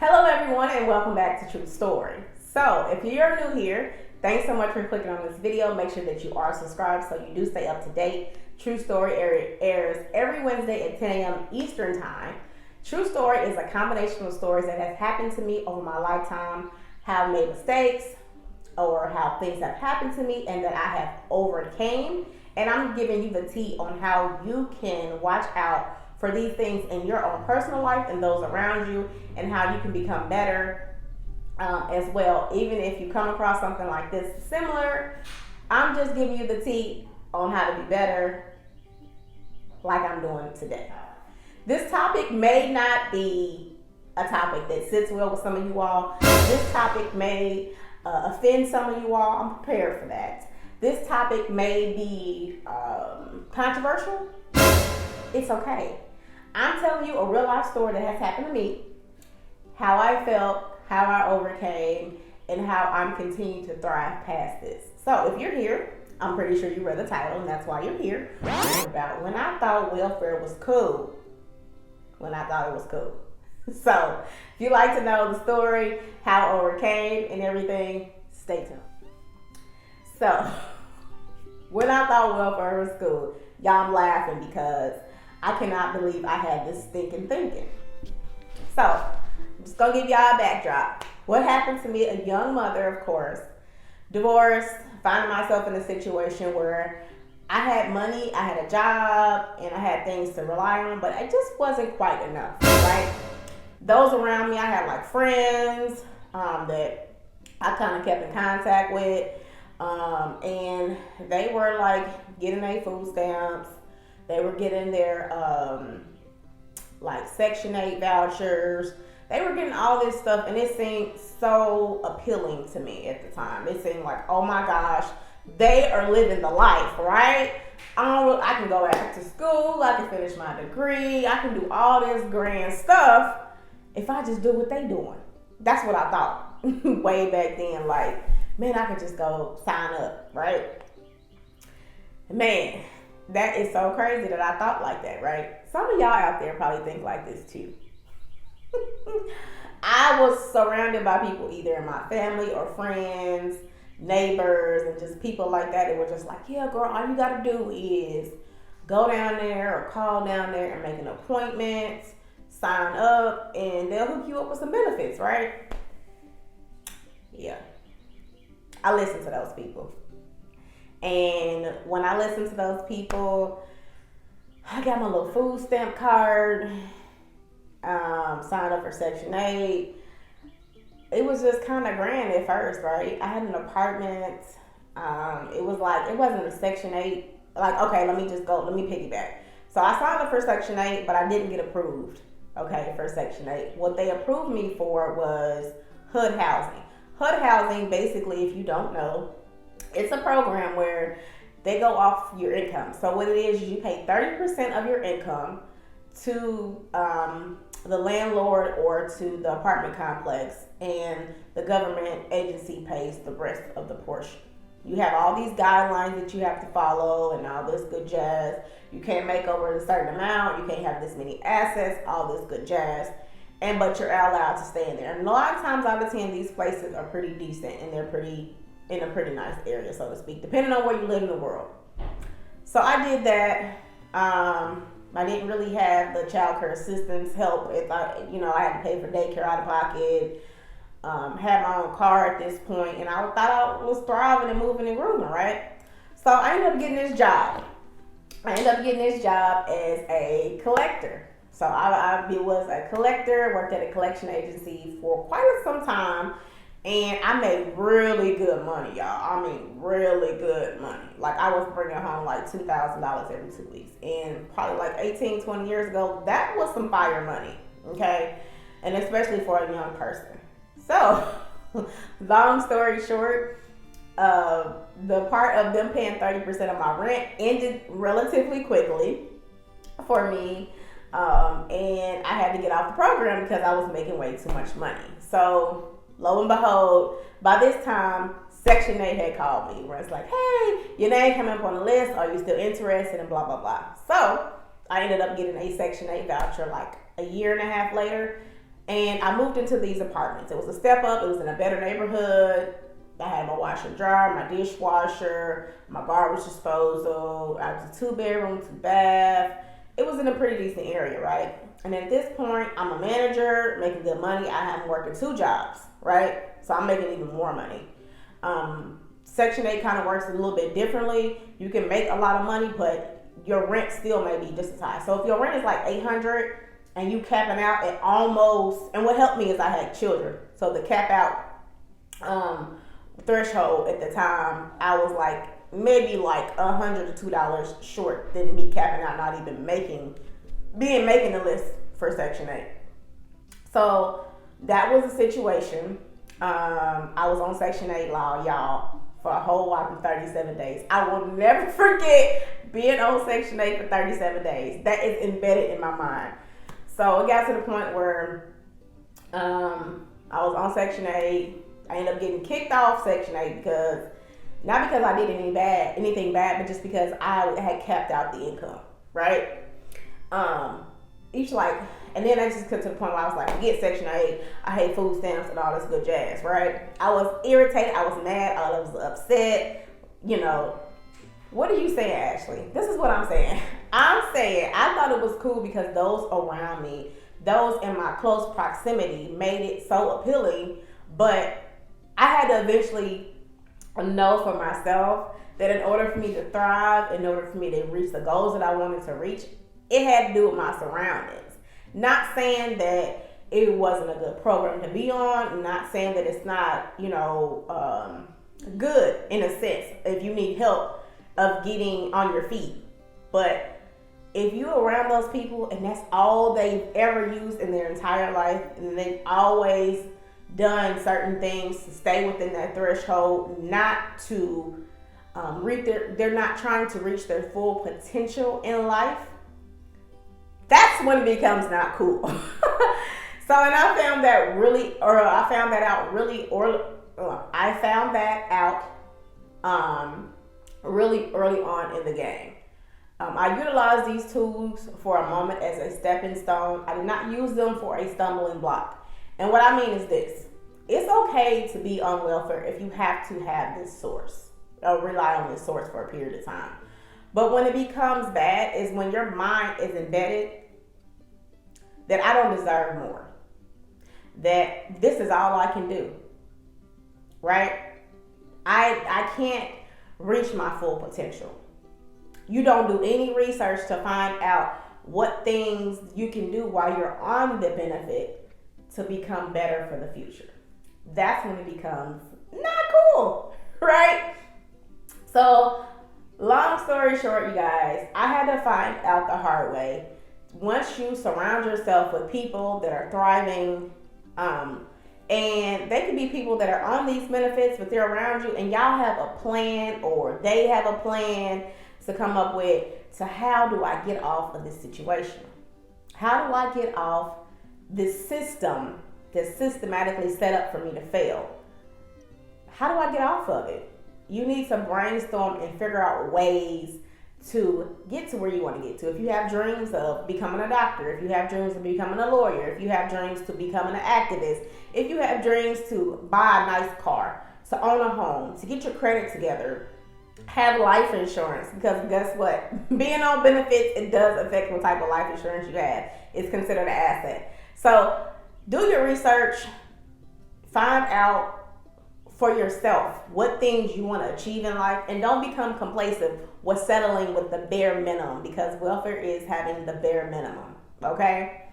Hello everyone and welcome back to Tru Story. So if you're new here, thanks so much for clicking on this video. Make sure that you are subscribed so you do stay up to date. Tru Story airs every Wednesday at 10 a.m. Eastern Time. Tru Story is a combination of stories that has happened to me over my lifetime, how I've made mistakes, or how things have happened to me and that I have overcame. And I'm giving you the tea on how you can watch out for these things in your own personal life and those around you, and how you can become better as well. Even if you come across something like this similar, I'm just giving you the tea on how to be better, like I'm doing today. This topic may not be a topic that sits well with some of you all. This topic may offend some of you all. I'm prepared for that. This topic may be controversial. It's okay. I'm telling you a real life story that has happened to me, how I felt, how I overcame, and how I'm continuing to thrive past this. So if you're here, I'm pretty sure you read the title and that's why you're here. It's about when I thought welfare was cool. When I thought it was cool. So if you like to know the story, how I overcame and everything, stay tuned. So when I thought welfare was cool, y'all, I'm laughing because I cannot believe I had this stinking thinking. So, I'm just gonna give y'all a backdrop. What happened to me, a young mother, of course, divorced, finding myself in a situation where I had money, I had a job, and I had things to rely on, but it just wasn't quite enough, right? Those around me, I had like friends that I kind of kept in contact with, and they were like getting their food stamps. They were getting their like Section 8 vouchers. They were getting all this stuff, and it seemed so appealing to me at the time. It seemed like, oh my gosh, they are living the life, right? I can go back to school. I can finish my degree. I can do all this grand stuff if I just do what they doing. That's what I thought way back then. Like, man, I could just go sign up, right? Man, that is so crazy that I thought like that, right? Some of y'all out there probably think like this too. I was surrounded by people either in my family or friends, neighbors, and just people like that that were just like, yeah, girl, all you gotta do is go down there or call down there and make an appointment, sign up, and they'll hook you up with some benefits, right? Yeah. I listen to those people. And when I listened to those people, I got my little food stamp card, signed up for Section 8. It was just kind of grand at first, right? I had an apartment. It wasn't a Section 8. Like, okay, let me piggyback. So I signed up for Section 8, but I didn't get approved, okay, for Section 8. What they approved me for was HUD housing. HUD housing, basically, if you don't know, it's a program where they go off your income. So what it is you pay 30% of your income to the landlord or to the apartment complex, and the government agency pays the rest of the portion. You have all these guidelines that you have to follow and all this good jazz. You can't make over a certain amount. You can't have this many assets, all this good jazz. But you're allowed to stay in there. And a lot of times out of 10, these places are pretty decent and they're in a pretty nice area, so to speak, depending on where you live in the world. So I did that. I didn't really have the child care assistance help. If I had to pay for daycare out of pocket. Had my own car at this point, and I thought I was thriving and moving and grooving, right? So I ended up getting this job. as a collector. So I was a collector, worked at a collection agency for quite some time, and I made really good money, y'all. I mean, really good money. Like, I was bringing home like $2,000 every 2 weeks. And probably like 18, 20 years ago, that was some fire money, okay? And especially for a young person. So, long story short, the part of them paying 30% of my rent ended relatively quickly for me. And I had to get off the program because I was making way too much money. So, lo and behold, by this time, Section 8 had called me where it's like, hey, your name came up on the list. Are you still interested? And blah, blah, blah. So I ended up getting a Section 8 voucher like a year and a half later. And I moved into these apartments. It was a step up. It was in a better neighborhood. I had my washer and dryer, my dishwasher, my garbage disposal. I was a 2-bedroom, 2-bath. It was in a pretty decent area, right? And at this point, I'm a manager, making good money. I am working 2 jobs, right? So I'm making even more money. Section 8 kind of works a little bit differently. You can make a lot of money, but your rent still may be just as high. So if your rent is like $800 and you capping out at almost, and what helped me is I had children. So the cap out threshold at the time, I was like maybe like $100 to $2 short than me capping out, not even making the list for Section 8. So that was a situation. I was on Section 8 law, y'all, for a whole whopping 37 days. I will never forget being on Section 8 for 37 days. That is embedded in my mind. So it got to the point where I was on Section 8. I ended up getting kicked off Section 8 because, not because I did anything bad, but just because I had capped out the income, right? And then I just got to the point where I was like, forget Section 8, I hate food stamps and all this good jazz, right? I was irritated, I was mad, I was upset, you know. What are you saying, Ashley? This is what I'm saying. I'm saying I thought it was cool because those around me, those in my close proximity made it so appealing, but I had to eventually know for myself that in order for me to thrive, in order for me to reach the goals that I wanted to reach, it had to do with my surroundings. Not saying that it wasn't a good program to be on, not saying that it's not, good in a sense if you need help of getting on your feet. But if you're around those people and that's all they've ever used in their entire life, and they've always done certain things to stay within that threshold, not to they're not trying to reach their full potential in life, that's when it becomes not cool. So, and I found that out really early on in the game. I utilized these tools for a moment as a stepping stone. I did not use them for a stumbling block. And what I mean is this: it's okay to be on welfare if you have to have this source, or rely on this source for a period of time. But when it becomes bad is when your mind is embedded that I don't deserve more, that this is all I can do, right? I can't reach my full potential. You don't do any research to find out what things you can do while you're on the benefit to become better for the future. That's when it becomes not cool, right? So, long story short, you guys, I had to find out the hard way. Once you surround yourself with people that are thriving, and they could be people that are on these benefits, but they're around you and y'all have a plan, or they have a plan to come up with, so how do I get off of this situation? How do I get off this system that's systematically set up for me to fail? How do I get off of it? You need to brainstorm and figure out ways to get to where you want to get to. If you have dreams of becoming a doctor, if you have dreams of becoming a lawyer, if you have dreams to becoming an activist, if you have dreams to buy a nice car, to own a home, to get your credit together, have life insurance, because guess what? Being on benefits, it does affect what type of life insurance you have. It's considered an asset. So do your research, find out for yourself what things you want to achieve in life, and don't become complacent with settling with the bare minimum, because welfare is having the bare minimum, okay?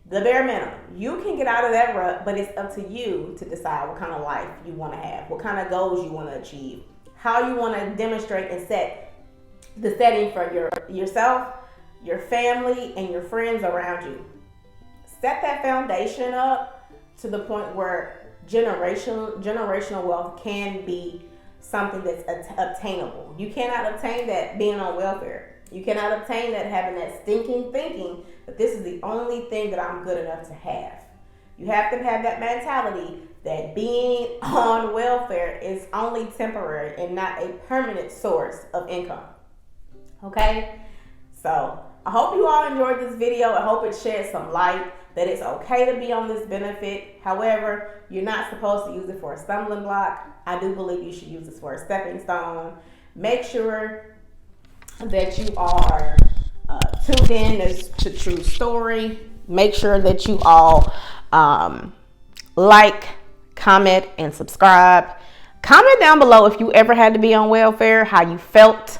The bare minimum. You can get out of that rut, but it's up to you to decide what kind of life you want to have, what kind of goals you want to achieve, how you want to demonstrate and set the setting for yourself, your family, and your friends around you. Set that foundation up to the point where generational wealth can be something that's obtainable. You cannot obtain that being on welfare. You cannot obtain that having that stinking thinking that this is the only thing that I'm good enough to have. You have to have that mentality that being on welfare is only temporary and not a permanent source of income. Okay? So I hope you all enjoyed this video. I hope it shed some light. that it's okay to be on this benefit. However, you're not supposed to use it for a stumbling block. I do believe you should use this for a stepping stone. Make sure that you are tuned in to Tru Story. Make sure that you all like, comment, and subscribe. Comment down below if you ever had to be on welfare, how you felt,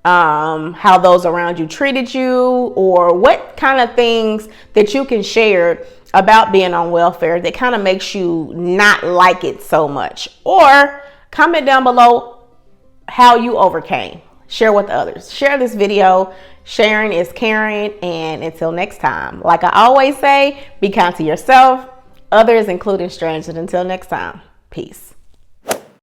how those around you treated you, or what kind of things that you can share about being on welfare that kind of makes you not like it so much. Or comment down below how you overcame. Share with others. Share this video. Sharing is caring. And until next time, like I always say, be kind to yourself, others, including strangers. Until next time, peace.